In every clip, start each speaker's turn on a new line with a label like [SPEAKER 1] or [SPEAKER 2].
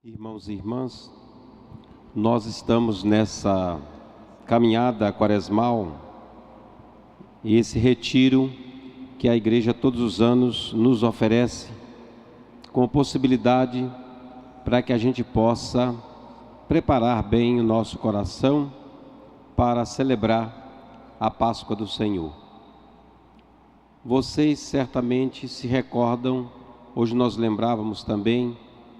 [SPEAKER 1] Irmãos e irmãs, nós estamos nessa caminhada quaresmal e esse retiro que a igreja todos os anos nos oferece com possibilidade para que a gente possa preparar bem o nosso coração para celebrar a Páscoa do Senhor. Vocês certamente se recordam, hoje nós lembrávamos também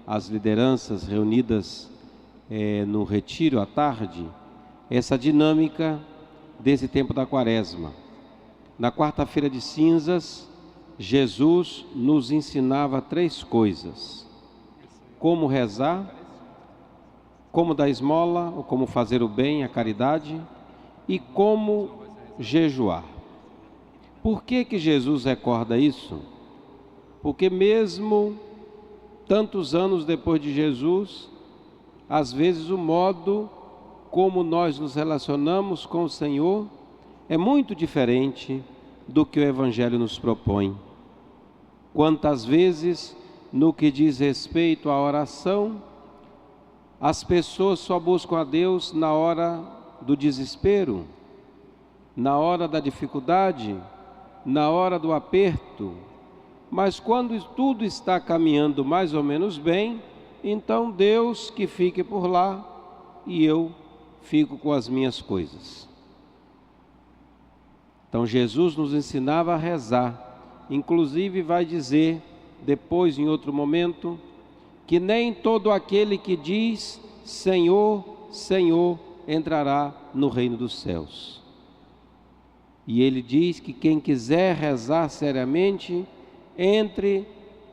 [SPEAKER 1] as lideranças reunidas no retiro à tarde, essa dinâmica desse tempo da quaresma. Na quarta-feira de cinzas, Jesus nos ensinava 3 coisas: como rezar, como dar esmola, ou como fazer o bem, a caridade, e como jejuar. Por que Jesus recorda isso? Porque mesmo tantos anos depois de Jesus, às vezes o modo como nós nos relacionamos com o Senhor é muito diferente do que o Evangelho nos propõe. Quantas vezes, no que diz respeito à oração, as pessoas só buscam a Deus na hora do desespero, na hora da dificuldade, na hora do aperto. Mas quando tudo está caminhando mais ou menos bem, então Deus que fique por lá e eu fico com as minhas coisas. Então Jesus nos ensinava a rezar, inclusive vai dizer depois em outro momento, que nem todo aquele que diz Senhor, Senhor, entrará no reino dos céus. E ele diz que quem quiser rezar seriamente, entre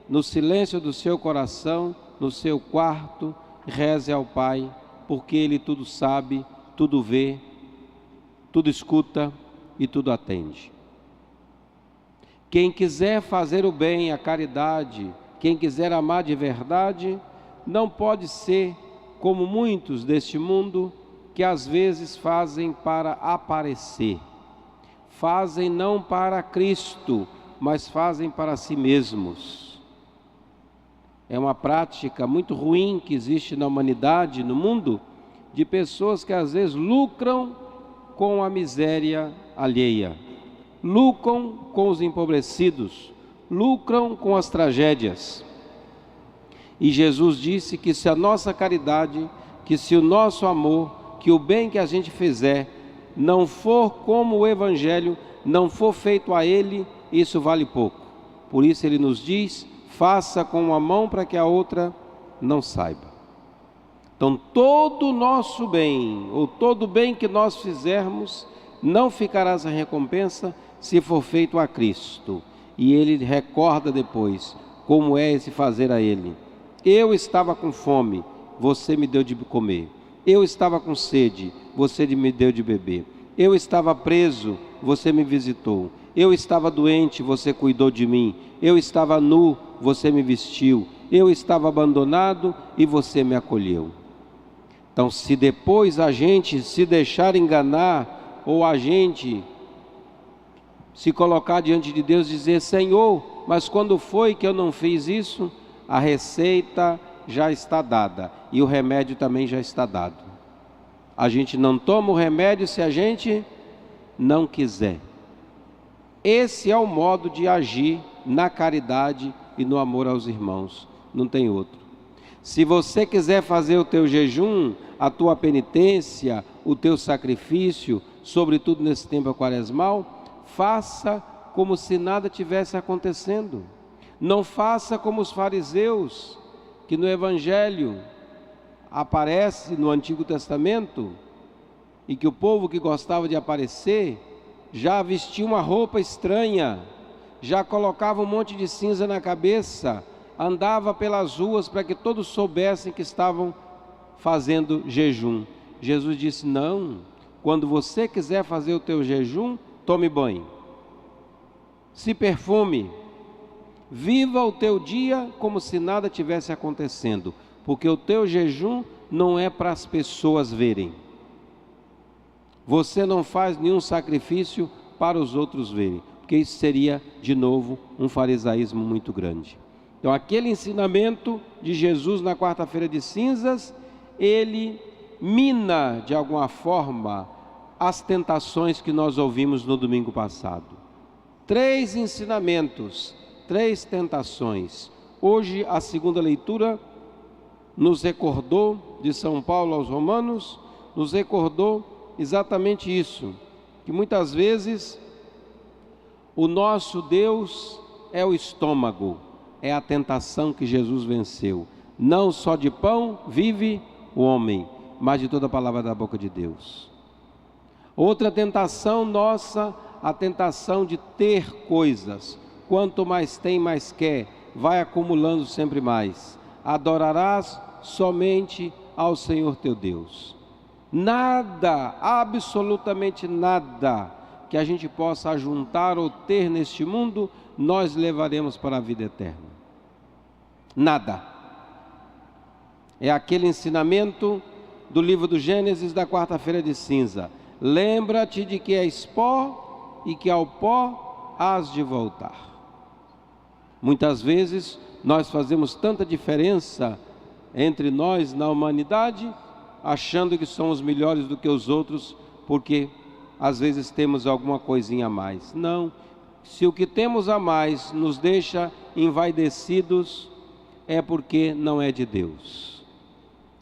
[SPEAKER 1] no silêncio do seu coração, no seu quarto, reze ao Pai, porque Ele tudo sabe, tudo vê, tudo escuta e tudo atende. Quem quiser fazer o bem, a caridade, quem quiser amar de verdade, não pode ser como muitos deste mundo que às vezes fazem para aparecer, fazem não para Cristo, mas fazem para si mesmos. É uma prática muito ruim que existe na humanidade, no mundo, de pessoas que às vezes lucram com a miséria alheia, lucram com os empobrecidos, lucram com as tragédias. E Jesus disse que se a nossa caridade, que se o nosso amor, que o bem que a gente fizer, não for como o Evangelho, não for feito a Ele, isso vale pouco. Por isso ele nos diz, faça com uma mão para que a outra não saiba. Então todo o nosso bem, ou todo o bem que nós fizermos, não ficará sem recompensa se for feito a Cristo. E ele recorda depois, como é esse fazer a Ele. Eu estava com fome, você me deu de comer. Eu estava com sede, você me deu de beber. Eu estava preso, você me visitou. Eu estava doente, você cuidou de mim. Eu estava nu, você me vestiu. Eu estava abandonado e você me acolheu. Então, se depois a gente se deixar enganar, ou a gente se colocar diante de Deus e dizer, Senhor, mas quando foi que eu não fiz isso? A receita já está dada e o remédio também já está dado. A gente não toma o remédio se a gente não quiser. Esse é o modo de agir na caridade e no amor aos irmãos, não tem outro. Se você quiser fazer o teu jejum, a tua penitência, o teu sacrifício, sobretudo nesse tempo quaresmal, faça como se nada tivesse acontecendo. Não faça como os fariseus, que no Evangelho aparece no Antigo Testamento, e que o povo que gostava de aparecer, já vestia uma roupa estranha, já colocava um monte de cinza na cabeça, andava pelas ruas para que todos soubessem que estavam fazendo jejum. Jesus disse, não, quando você quiser fazer o teu jejum, tome banho, se perfume, viva o teu dia como se nada tivesse acontecendo, porque o teu jejum não é para as pessoas verem. Você não faz nenhum sacrifício para os outros verem, porque isso seria, de novo, um farisaísmo muito grande. Então, aquele ensinamento de Jesus na quarta-feira de cinzas, ele mina, de alguma forma, as tentações que nós ouvimos no domingo passado. 3 ensinamentos, 3 tentações. Hoje, a segunda leitura nos recordou, de São Paulo aos Romanos, nos recordou exatamente isso, que muitas vezes o nosso Deus é o estômago, é a tentação que Jesus venceu. Não só de pão vive o homem, mas de toda a palavra da boca de Deus. Outra tentação nossa, a tentação de ter coisas. Quanto mais tem, mais quer, vai acumulando sempre mais. Adorarás somente ao Senhor teu Deus. Nada, absolutamente nada, que a gente possa ajuntar ou ter neste mundo, nós levaremos para a vida eterna. Nada. É aquele ensinamento do livro do Gênesis da quarta-feira de cinza. Lembra-te de que és pó e que ao pó hás de voltar. Muitas vezes nós fazemos tanta diferença entre nós na humanidade, achando que somos melhores do que os outros, porque às vezes temos alguma coisinha a mais. Não, se o que temos a mais nos deixa envaidecidos, é porque não é de Deus.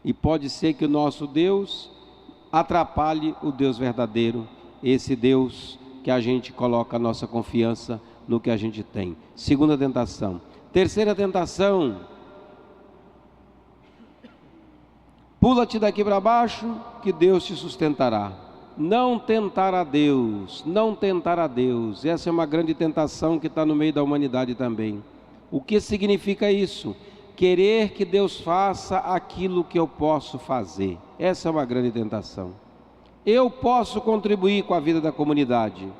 [SPEAKER 1] E pode ser que o nosso Deus atrapalhe o Deus verdadeiro, esse Deus que a gente coloca a nossa confiança no que a gente tem. Segunda tentação. Terceira tentação: pula-te daqui para baixo, que Deus te sustentará. Não tentar a Deus, não tentar a Deus. Essa é uma grande tentação que está no meio da humanidade também. O que significa isso? Querer que Deus faça aquilo que eu posso fazer. Essa é uma grande tentação. Eu posso contribuir com a vida da comunidade,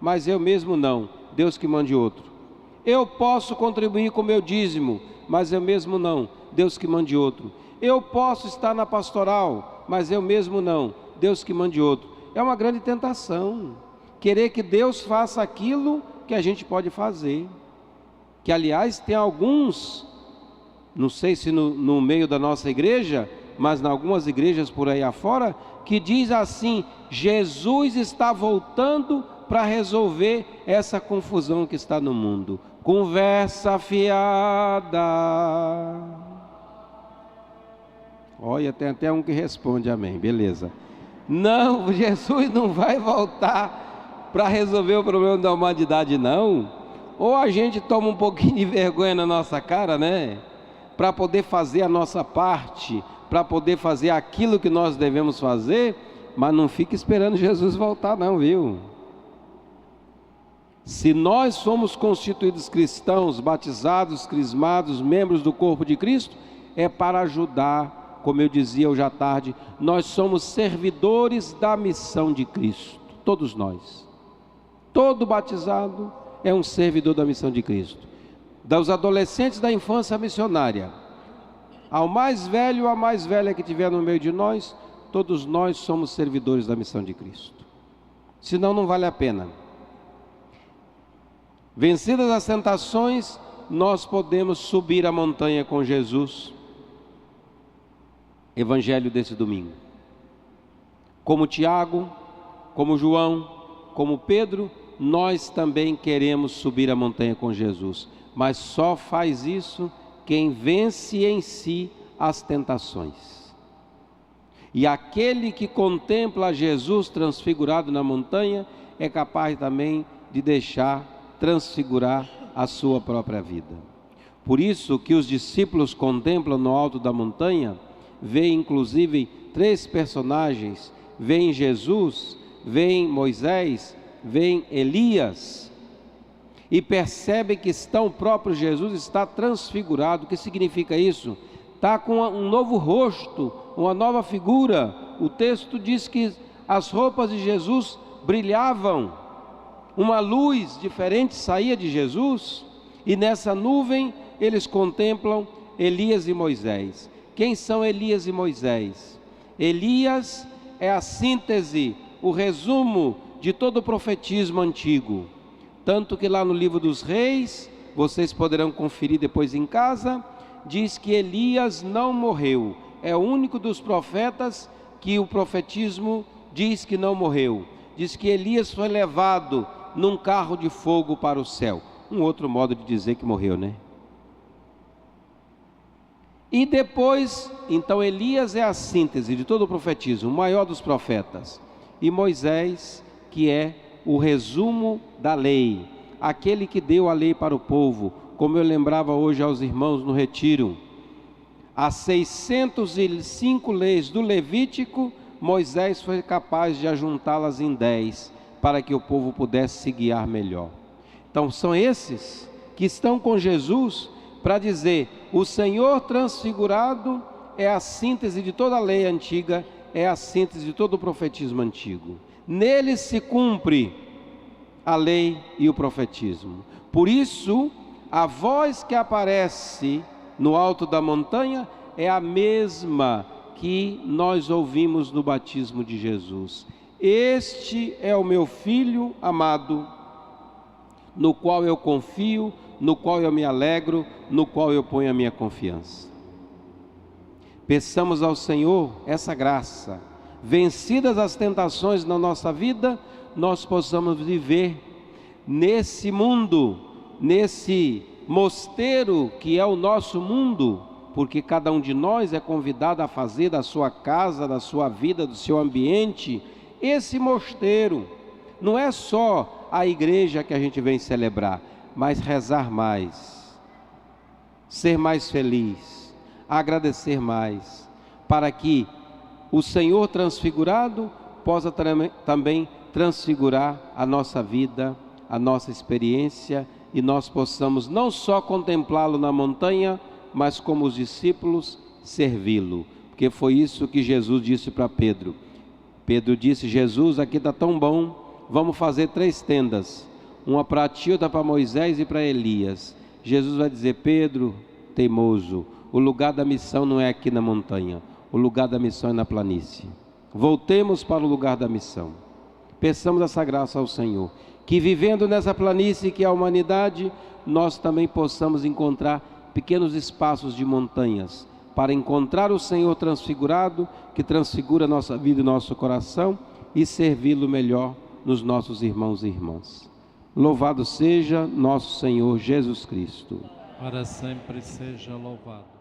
[SPEAKER 1] mas eu mesmo não. Deus que mande outro. Eu posso contribuir com o meu dízimo, mas eu mesmo não. Deus que mande outro. Eu posso estar na pastoral, mas eu mesmo não. Deus que mande outro. É uma grande tentação. Querer que Deus faça aquilo que a gente pode fazer. Que, aliás, tem alguns, não sei se no meio da nossa igreja, mas em algumas igrejas por aí afora, que diz assim: Jesus está voltando para resolver essa confusão que está no mundo. Conversa fiada. Olha, tem até um que responde amém, beleza. Não, Jesus não vai voltar para resolver o problema da humanidade, não. Ou a gente toma um pouquinho de vergonha na nossa cara, né? Para poder fazer a nossa parte, para poder fazer aquilo que nós devemos fazer, mas não fica esperando Jesus voltar não, viu? Se nós somos constituídos cristãos, batizados, crismados, membros do corpo de Cristo, é para ajudar, como eu dizia hoje à tarde, nós somos servidores da missão de Cristo, todos nós. Todo batizado é um servidor da missão de Cristo. Dos adolescentes da infância missionária, ao mais velho ou à mais velha que tiver no meio de nós, todos nós somos servidores da missão de Cristo. Senão não vale a pena. Vencidas as tentações, nós podemos subir a montanha com Jesus. Evangelho desse domingo. Como Tiago, como João, como Pedro, nós também queremos subir a montanha com Jesus. Mas só faz isso quem vence em si as tentações. E aquele que contempla Jesus transfigurado na montanha é capaz também de deixar transfigurar a sua própria vida. Por isso que os discípulos contemplam no alto da montanha, veem inclusive 3 personagens, veem Jesus, veem Moisés, veem Elias, e percebem que o próprio Jesus está transfigurado. O que significa isso? Está com um novo rosto, uma nova figura. O texto diz que as roupas de Jesus brilhavam, uma luz diferente saía de Jesus, e nessa nuvem eles contemplam Elias e Moisés. Quem são Elias e Moisés? Elias é a síntese, o resumo de todo o profetismo antigo. Tanto que lá no livro dos Reis, vocês poderão conferir depois em casa, diz que Elias não morreu. É o único dos profetas que o profetismo diz que não morreu. Diz que Elias foi levado num carro de fogo para o céu. Um outro modo de dizer que morreu, né? E depois, então Elias é a síntese de todo o profetismo, o maior dos profetas. E Moisés, que é o resumo da lei, aquele que deu a lei para o povo, como eu lembrava hoje aos irmãos no retiro. As 605 leis do Levítico, Moisés foi capaz de ajuntá-las em 10, para que o povo pudesse se guiar melhor. Então são esses que estão com Jesus para dizer: o Senhor transfigurado é a síntese de toda a lei antiga, é a síntese de todo o profetismo antigo. Nele se cumpre a lei e o profetismo. Por isso, a voz que aparece no alto da montanha é a mesma que nós ouvimos no batismo de Jesus. Este é o meu Filho amado, no qual eu confio, no qual eu me alegro, no qual eu ponho a minha confiança. Peçamos ao Senhor essa graça. Vencidas as tentações na nossa vida, nós possamos viver nesse mundo, nesse mosteiro que é o nosso mundo, porque cada um de nós é convidado a fazer da sua casa, da sua vida, do seu ambiente, esse mosteiro. Não é só a igreja que a gente vem celebrar, mas rezar mais, ser mais feliz, agradecer mais, para que o Senhor transfigurado possa também transfigurar a nossa vida, a nossa experiência, e nós possamos não só contemplá-lo na montanha, mas como os discípulos, servi-lo. Porque foi isso que Jesus disse para Pedro. Pedro disse: Jesus, aqui está tão bom, vamos fazer 3 tendas. Uma para ti, outra para Moisés e para Elias. Jesus vai dizer: Pedro, teimoso, o lugar da missão não é aqui na montanha, o lugar da missão é na planície. Voltemos para o lugar da missão. Peçamos essa graça ao Senhor, que vivendo nessa planície que é a humanidade, nós também possamos encontrar pequenos espaços de montanhas, para encontrar o Senhor transfigurado, que transfigura a nossa vida e nosso coração, e servi-lo melhor nos nossos irmãos e irmãs. Louvado seja nosso Senhor Jesus Cristo.
[SPEAKER 2] Para sempre seja louvado.